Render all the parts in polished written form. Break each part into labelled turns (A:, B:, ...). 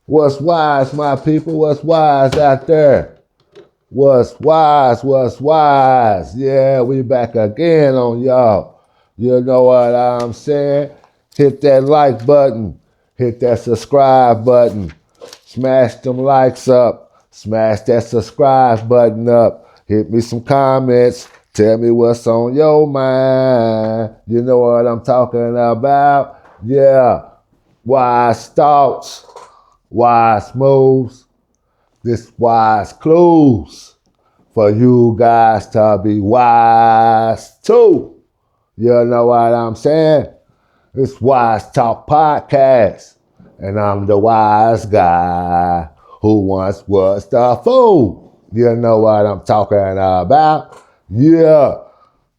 A: What's wise, my people? What's wise out there? What's wise? What's wise? Yeah, we back again on y'all. You know what I'm saying? Hit that like button. Hit that subscribe button. Smash them likes up. Smash that subscribe button up. Hit me some comments. Tell me what's on your mind. You know what I'm talking about? Yeah. Wise thoughts. Wise moves. This wise clues for you guys to be wise too. You know what I'm saying? It's Wise Talk Podcast, and I'm the wise guy who once was the fool. You know what I'm talking about? Yeah,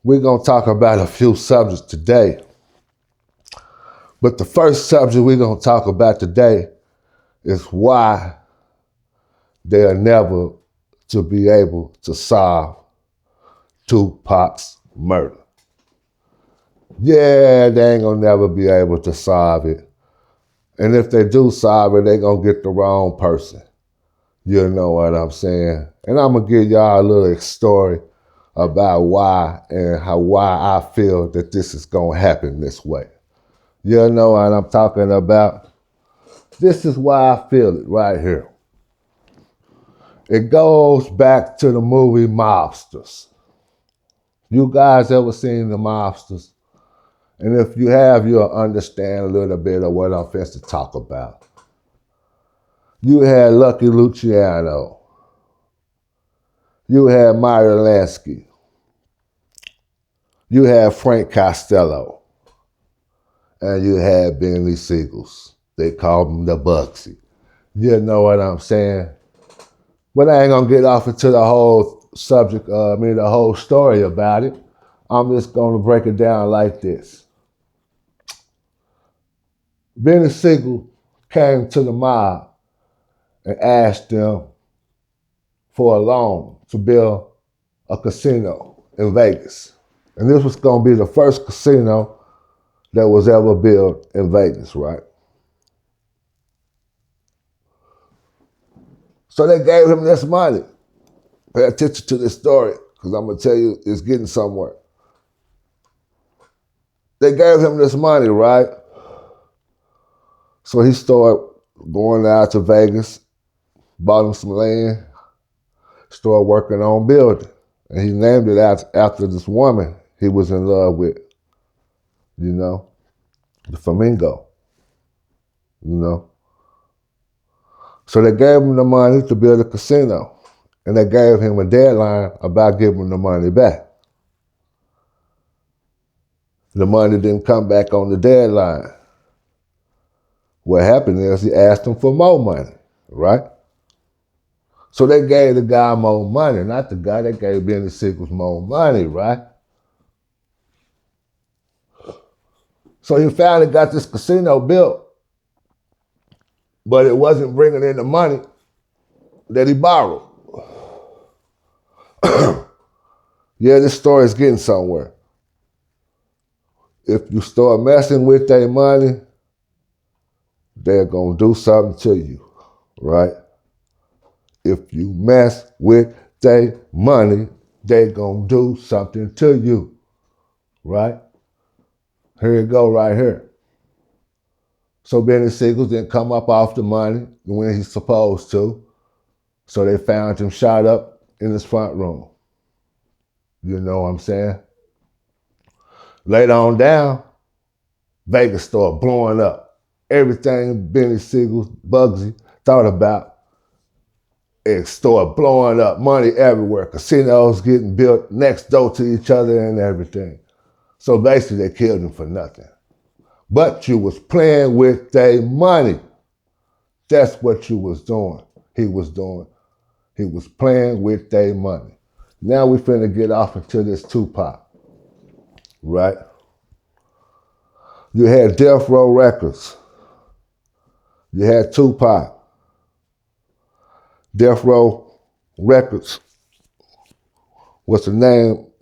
A: we're going to talk about a few subjects today. But the first subject we're going to talk about today is why they are never to be able to solve Tupac's murder. Yeah, they ain't gonna never be able to solve it. And if they do solve it, they gonna get the wrong person. You know what I'm saying? And I'm gonna give y'all a little story about why I feel that this is gonna happen this way. You know what I'm talking about? This is why I feel it right here. It goes back to the movie Mobsters. You guys ever seen the Mobsters? And if you have, you'll understand a little bit of what I'm finna to talk about. You had Lucky Luciano. You had Meyer Lansky. You had Frank Costello. And you had Benny Siegels. They called him the Bugsy. You know what I'm saying? But I ain't gonna get off into the whole subject, the whole story about it. I'm just gonna break it down like this. Benny Siegel came to the mob and asked them for a loan to build a casino in Vegas. And this was gonna be the first casino that was ever built in Vegas, right? So they gave him this money. Pay attention to this story, because I'm gonna tell you it's getting somewhere. They gave him this money, right? So he started going out to Vegas, bought him some land, started working on building. And he named it after this woman he was in love with, you know, the Flamingo, you know. So they gave him the money to build a casino, and they gave him a deadline about giving him the money back. The money didn't come back on the deadline. What happened is he asked them for more money, right? So they gave the guy more money, not the guy, they gave Benny Siegel more money, right? So he finally got this casino built, but it wasn't bringing in the money that he borrowed. Yeah, this story is getting somewhere. If you start messing with their money, they're going to do something to you, right? If you mess with their money, they're going to do something to you, right? Here you go right here. So Benny Siegel didn't come up off the money when he's supposed to, so they found him shot up in his front room. You know what I'm saying? Later on down, Vegas started blowing up. Everything Benny Siegel, Bugsy, thought about, it started blowing up. Money everywhere. Casinos getting built next door to each other and everything. So basically, they killed him for nothing. But you was playing with their money. That's what you was doing. He was playing with their money. Now we finna get off into this Tupac, right? You had Death Row Records. You had Tupac. Death Row Records was the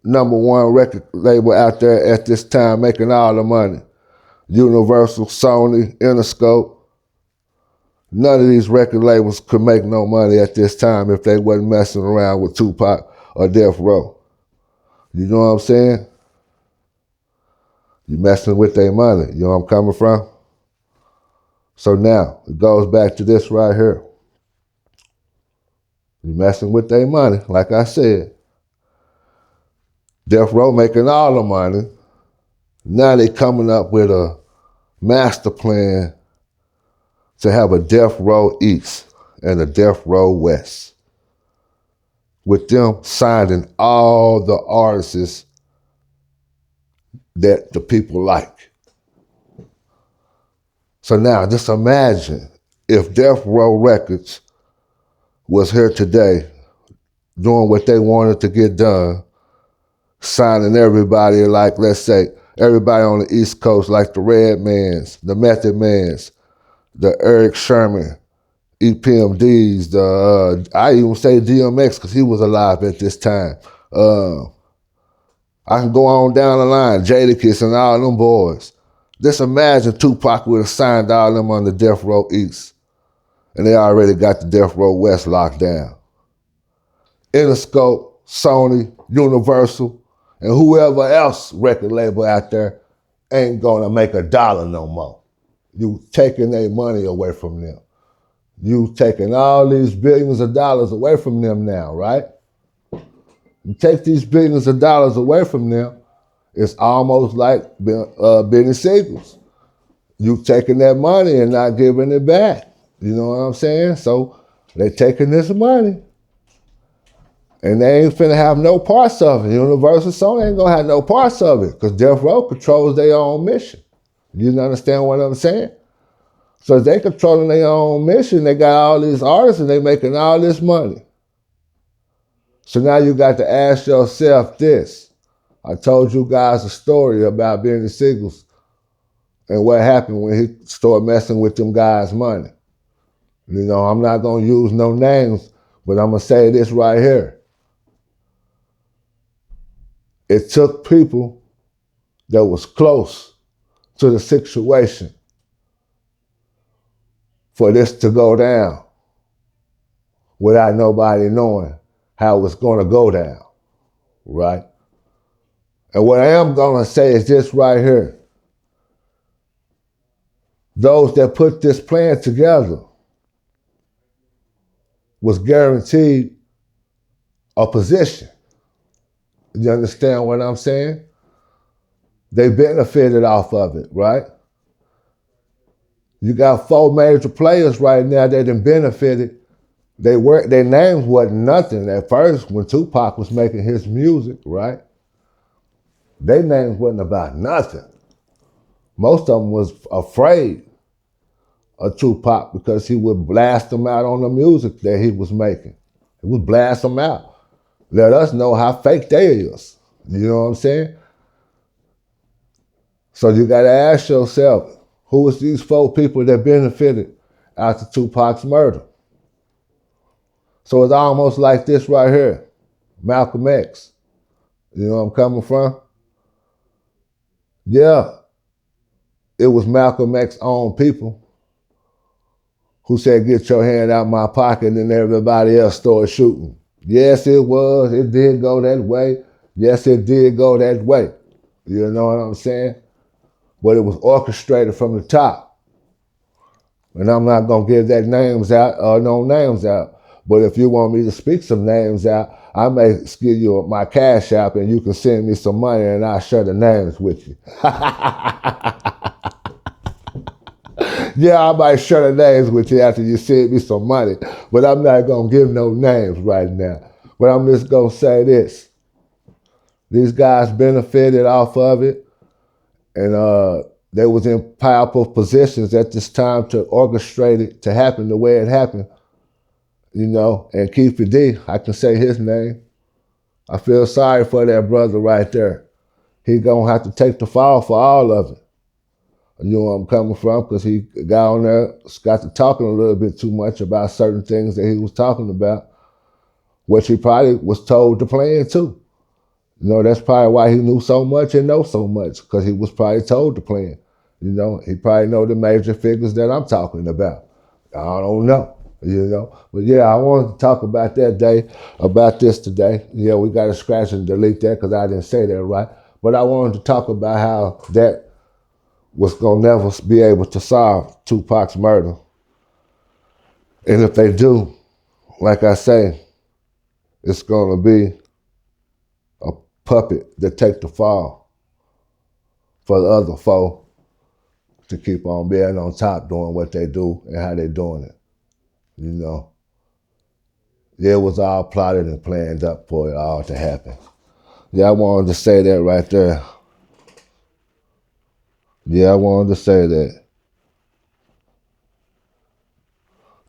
A: number one record label out there at this time, making all the money. Universal, Sony, Interscope. None of these record labels could make no money at this time if they wasn't messing around with Tupac or Death Row. You know what I'm saying? You messing with their money. You know where I'm coming from? So now, it goes back to this right here. You messing with their money, like I said. Death Row making all the money. Now they coming up with a master plan to have a Death Row East and a Death Row West, with them signing all the artists that the people like. So now just imagine if Death Row Records was here today doing what they wanted to get done, signing everybody like, let's say, everybody on the East Coast like the Redmans, the Method Mans, the Eric Sherman, EPMDs, I even say DMX because he was alive at this time. I can go on down the line, Jadakiss and all them boys. Just imagine Tupac would have signed all them on the Death Row East, and they already got the Death Row West locked down. Interscope, Sony, Universal, and whoever else record label out there ain't gonna make a dollar no more. You taking their money away from them. You taking all these billions of dollars away from them now, right? You take these billions of dollars away from them, it's almost like Benny Siegels. You taking that money and not giving it back. You know what I'm saying? So they taking this money and they ain't finna have no parts of it. Universal Sony ain't gonna have no parts of it because Death Row controls their own mission. You understand what I'm saying? So they controlling their own mission. They got all these artists and they making all this money. So now you got to ask yourself this. I told you guys a story about Benny Siegels and what happened when he started messing with them guys' money. You know, I'm not gonna use no names, but I'm gonna say this right here. It took people that was close to the situation for this to go down without nobody knowing how it's gonna go down, right? And what I am gonna say is this right here. Those that put this plan together was guaranteed a position. You understand what I'm saying? They benefited off of it, right? You got 4 major players right now that done benefited. Their names wasn't nothing at first when Tupac was making his music, right? Their names wasn't about nothing. Most of them was afraid of Tupac because he would blast them out on the music that he was making. He would blast them out. Let us know how fake they is. You know what I'm saying? So you gotta ask yourself, who was these 4 people that benefited after Tupac's murder? So it's almost like this right here, Malcolm X. You know where I'm coming from? Yeah, it was Malcolm X's own people who said, get your hand out my pocket, and then everybody else started shooting. Yes, it was. It did go that way. Yes, it did go that way. You know what I'm saying? But it was orchestrated from the top. And I'm not going to give that names out or no names out. But if you want me to speak some names out, I may give you my cash app and you can send me some money and I'll share the names with you. Yeah, I might share the names with you after you send me some money, but I'm not going to give no names right now. But I'm just going to say this. These guys benefited off of it, and they was in powerful positions at this time to orchestrate it to happen the way it happened, you know, and Keith D, I can say his name. I feel sorry for that brother right there. He going to have to take the fall for all of it. You know where I'm coming from, because he got on there, got to talking a little bit too much about certain things that he was talking about, which he probably was told to plan too. You know, that's probably why he knew so much and knows so much, because he was probably told to plan. You know, he probably know the major figures that I'm talking about. I don't know, But yeah, I wanted to talk about that day, about this today. Yeah, we got to scratch and delete that because I didn't say that right. But I wanted to talk about how that was going to never be able to solve Tupac's murder. And if they do, like I say, it's going to be a puppet that take the fall for the other foe to keep on being on top doing what they do and how they doing it, Yeah, it was all plotted and planned up for it all to happen. Yeah, I wanted to say that right there. Yeah, I wanted to say that.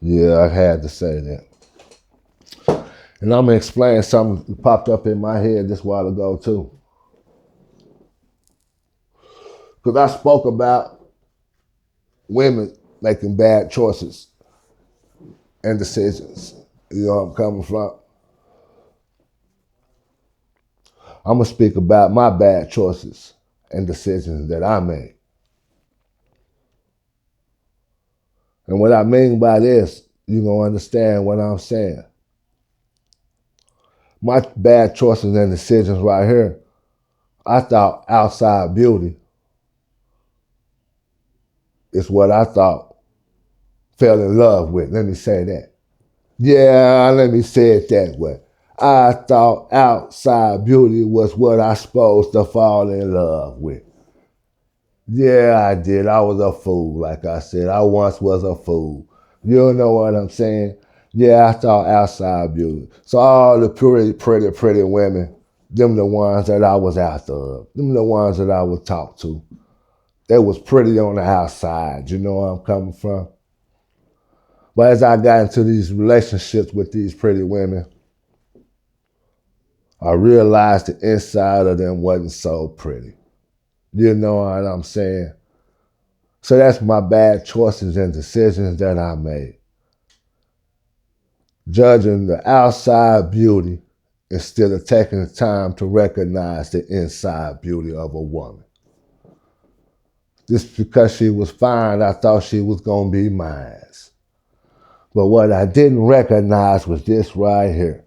A: Yeah, I had to say that. And I'm going to explain something that popped up in my head this while ago, too. Because I spoke about women making bad choices and decisions. You know where I'm coming from? I'm going to speak about my bad choices and decisions that I made. And what I mean by this, you're going to understand what I'm saying. My bad choices and decisions right here, I thought outside beauty is what I thought fell in love with. Let me say that. Yeah, let me say it that way. I thought outside beauty was what I supposed to fall in love with. Yeah, I did. I was a fool, like I said. I once was a fool. You know what I'm saying? Yeah, I thought outside beauty. So all the pretty women, them the ones that I was after. Them the ones that I would talk to. They was pretty on the outside. You know where I'm coming from? But as I got into these relationships with these pretty women, I realized the inside of them wasn't so pretty. You know what I'm saying? So that's my bad choices and decisions that I made. Judging the outside beauty instead of taking the time to recognize the inside beauty of a woman. Just because she was fine, I thought she was going to be mine. But what I didn't recognize was this right here.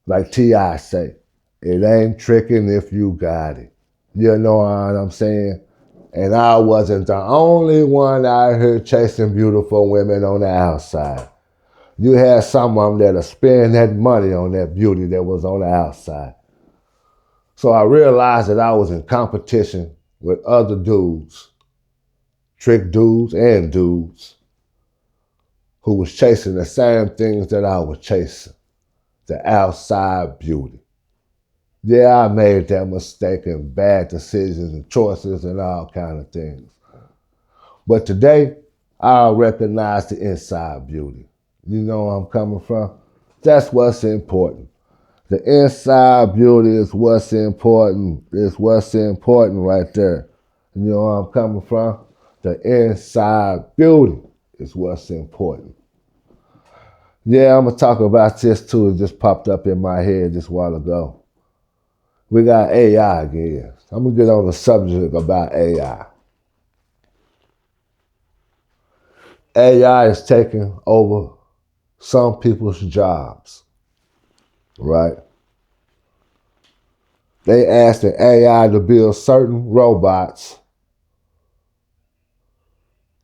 A: Like T.I. say, it ain't tricking if you got it. You know what I'm saying? And I wasn't the only one out here chasing beautiful women on the outside. You had some of them that'll spend that money on that beauty that was on the outside. So I realized that I was in competition with other dudes, trick dudes and dudes, who was chasing the same things that I was chasing, the outside beauty. Yeah, I made that mistake and bad decisions and choices and all kind of things. But today, I recognize the inside beauty. You know where I'm coming from? That's what's important. The inside beauty is what's important. It's what's important right there. You know where I'm coming from? The inside beauty is what's important. Yeah, I'm going to talk about this too. It just popped up in my head just a while ago. We got AI again. I'm going to get on the subject about AI. AI is taking over some people's jobs, right? They asked the AI to build certain robots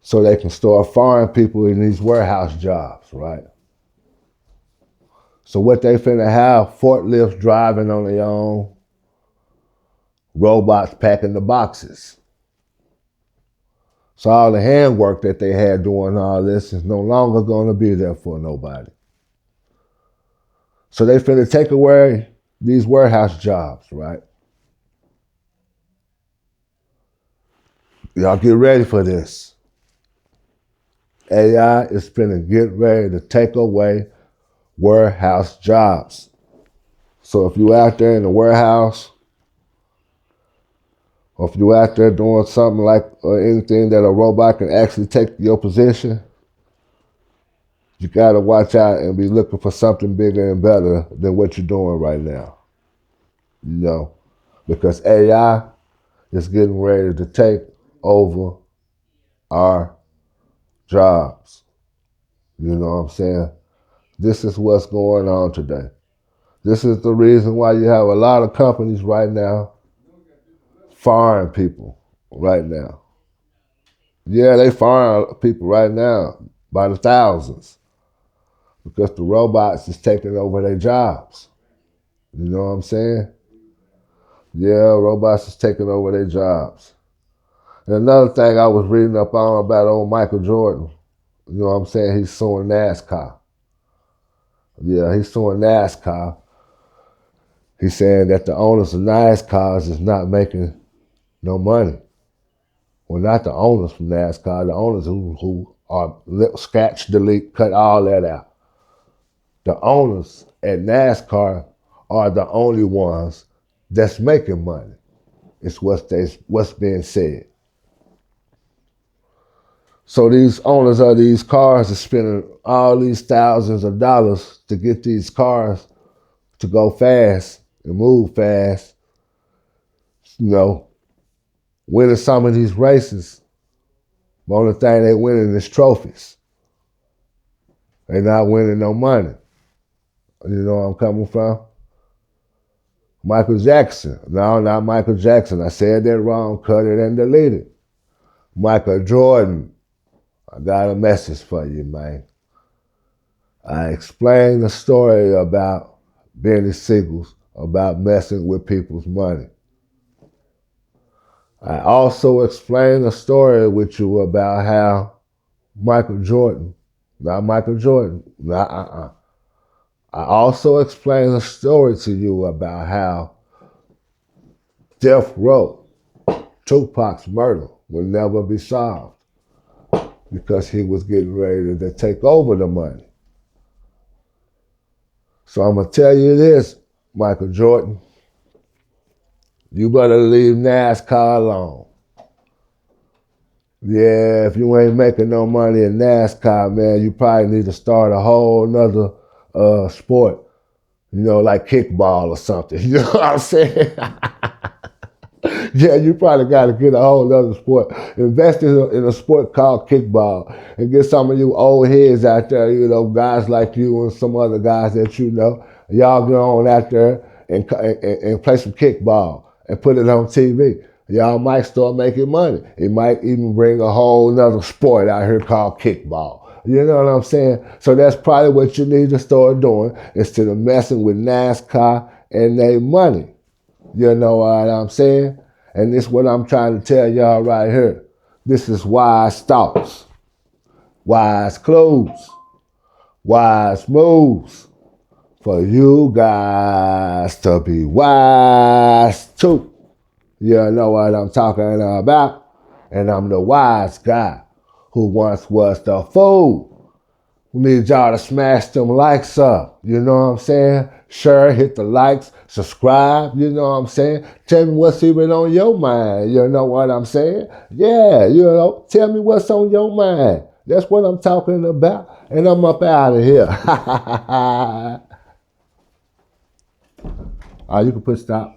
A: so they can start firing people in these warehouse jobs, right? So what they finna have, forklifts driving on their own, robots packing the boxes. So all the handwork that they had doing all this is no longer gonna be there for nobody. So they finna take away these warehouse jobs, right? Y'all get ready for this. AI is finna get ready to take away warehouse jobs. So if you out there in the warehouse, or if you out there doing something like anything that a robot can actually take your position, you gotta watch out and be looking for something bigger and better than what you're doing right now. Because AI is getting ready to take over our jobs. You know what I'm saying? This is what's going on today. This is the reason why you have a lot of companies right now firing people right now. Yeah, they firing people right now by the thousands because the robots is taking over their jobs. You know what I'm saying? Yeah, robots is taking over their jobs. And another thing I was reading up on about old Michael Jordan, you know what I'm saying? He's suing NASCAR. Yeah, he's suing NASCAR. He's saying that the owners of NASCARs is not making no money. Well, not the owners from NASCAR, the owners who are scratch, delete, cut all that out. The owners at NASCAR are the only ones that's making money. It's what's being said. So these owners of these cars are spending all these thousands of dollars to get these cars to go fast and move fast, you know, winning some of these races. The only thing they winning is trophies. They're not winning no money. You know where I'm coming from? Michael Jackson. No, not Michael Jackson. I said that wrong. Cut it and delete it. Michael Jordan. I got a message for you, man. I explained the story about Benny Siegels, about messing with people's money. I also explained a story with you about how Michael Jordan, not Michael Jordan, I also explained a story to you about how Death Row, Tupac's murder, will never be solved because he was getting ready to take over the money. So I'm going to tell you this, Michael Jordan. You better leave NASCAR alone. Yeah, if you ain't making no money in NASCAR, man, you probably need to start a whole nother sport, you know, like kickball or something. You know what I'm saying? Yeah, you probably got to get a whole other sport. Invest in a sport called kickball and get some of you old heads out there, you know, guys like you and some other guys that you know. Y'all get on out there and play some kickball and put it on TV. Y'all might start making money. It might even bring a whole nother sport out here called kickball. You know what I'm saying? So that's probably what you need to start doing instead of messing with NASCAR and their money. You know what I'm saying? And this is what I'm trying to tell y'all right here. This is wise thoughts, wise clues, wise moves for you guys to be wise too. You know what I'm talking about? And I'm the wise guy who once was the fool. We need y'all to smash them likes up. You know what I'm saying? Share, hit the likes, subscribe. You know what I'm saying? Tell me what's even on your mind. You know what I'm saying? Yeah, you know, tell me what's on your mind. That's what I'm talking about. And I'm up out of here. You can put stop.